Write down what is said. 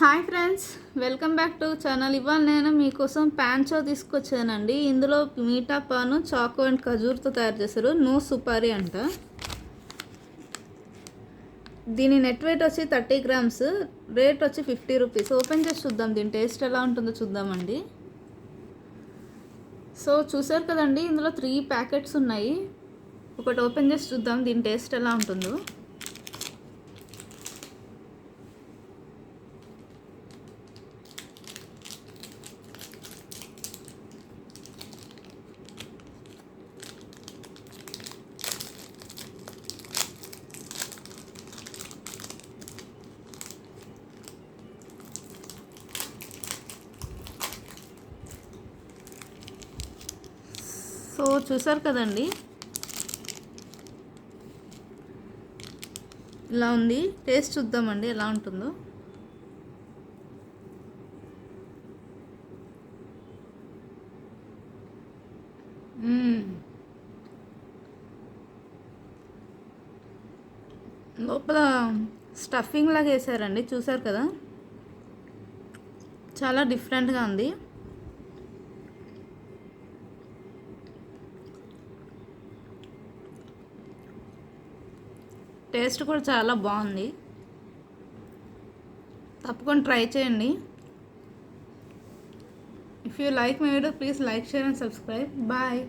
Hi friends, welcome back to channel. ఇవాళ నేను మీకోసం ప్యాంచో తీసుకొచ్చానండి. ఇందులో మీఠా పాను చాకో అండ్ ఖజూర్తో తయారు చేశారు. నో సుపారీ అంట. దీని నెట్ వెయిట్ వచ్చి 30 గ్రామ్స్, రేట్ వచ్చి 50 రూపీస్. ఓపెన్ చేసి చూద్దాం, దీని టేస్ట్ ఎలా ఉంటుందో చూద్దామండి. సో చూసారు కదండి, ఇందులో 3 ప్యాకెట్స్ ఉన్నాయి. ఒకటి ఓపెన్ చేసి చూద్దాం దీని టేస్ట్ ఎలా ఉంటుందో. సో చూసారు కదండి, ఇలా ఉంది. టేస్ట్ చూద్దామండి ఎలా ఉంటుందో. లోపల స్టఫింగ్ లాగా వేసారండి, చూసారు కదా, చాలా డిఫరెంట్గా ఉంది. టేస్ట్ కూడా చాలా బాగుంది. తప్పకుండా ట్రై చేయండి. If you like my video, please like, share and subscribe. Bye.